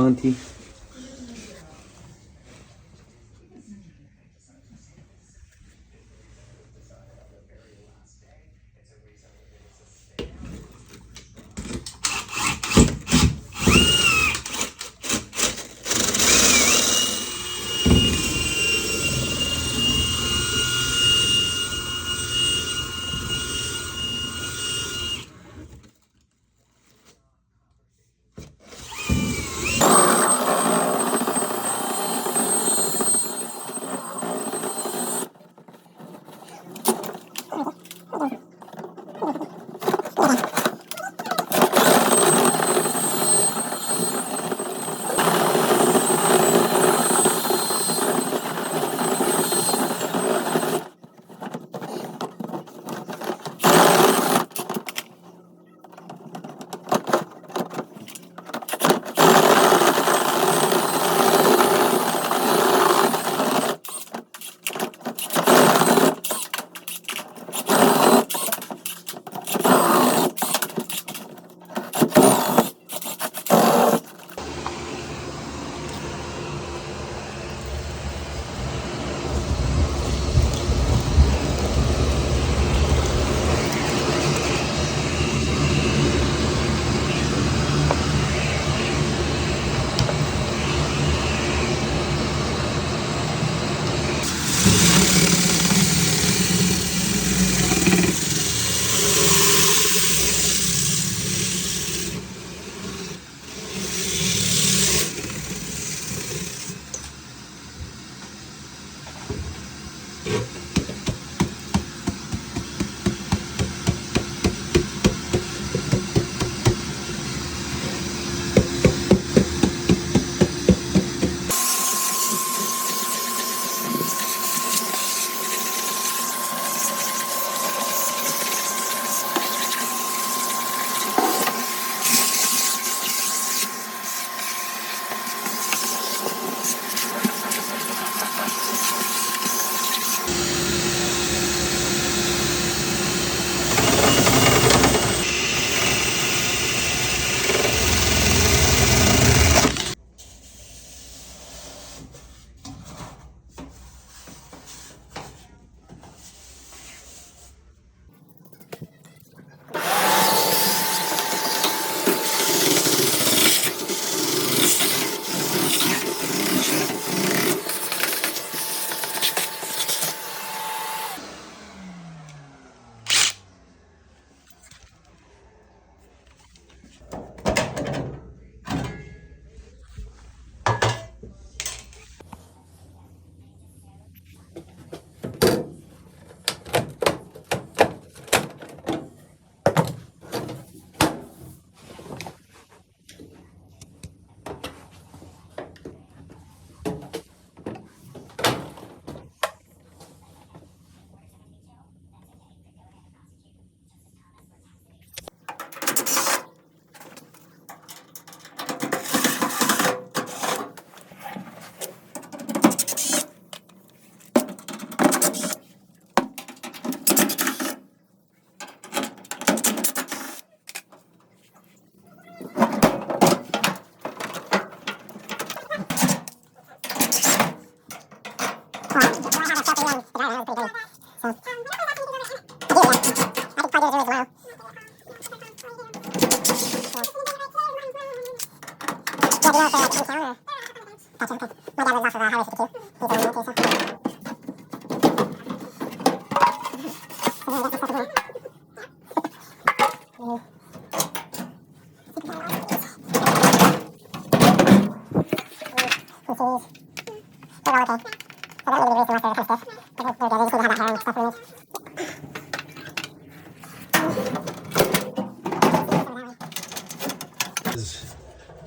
Monty.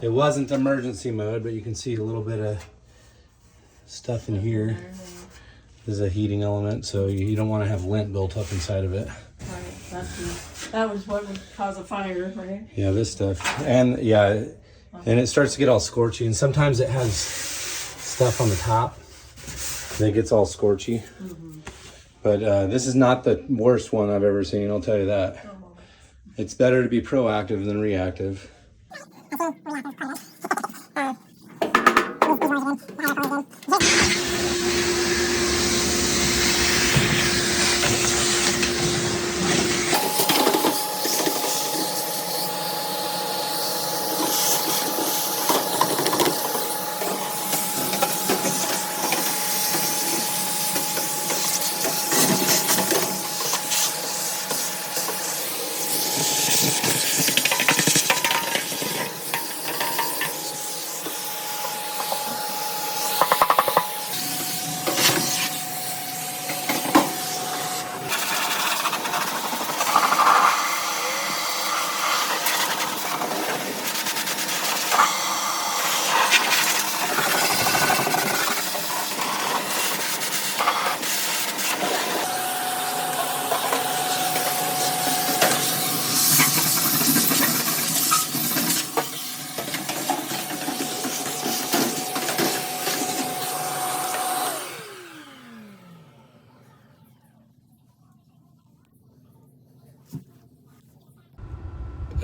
It wasn't emergency mode, but you can see a little bit of stuff in here. This is a heating element, so you don't want to have lint built up inside of it. Right, that was what would cause a fire, right? Yeah, this stuff. And yeah, and it starts to get all scorchy, and sometimes it has stuff on the top that gets all scorchy. But this is not the worst one I've ever seen, I'll tell you that. It's better to be proactive than reactive.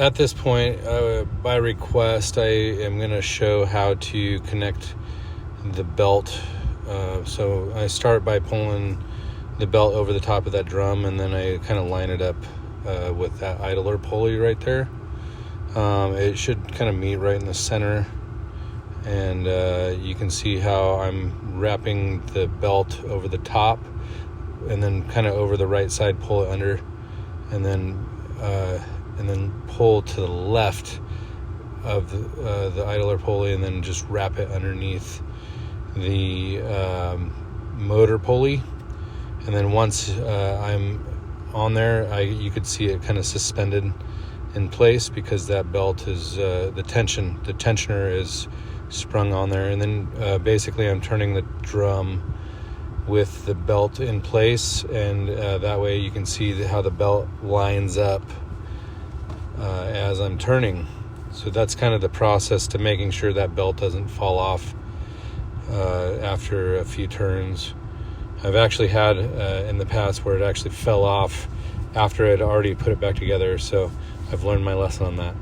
at this point, by request, I am going to show how to connect the belt. So I start by pulling the belt over the top of that drum, and then I kind of line it up with that idler pulley right there. It should kind of meet right in the center, and you can see how I'm wrapping the belt over the top, and then kind of over the right side, pull it under, and then pull to the left of the idler pulley, and then just wrap it underneath the motor pulley. And then once I'm on there, you could see it kind of suspended in place because that belt is the tensioner is sprung on there. And then basically I'm turning the drum with the belt in place, and that way you can see how the belt lines up as I'm turning. So that's kind of the process to making sure that belt doesn't fall off after a few turns. I've actually had in the past where it actually fell off after I'd already put it back together, so I've learned my lesson on that.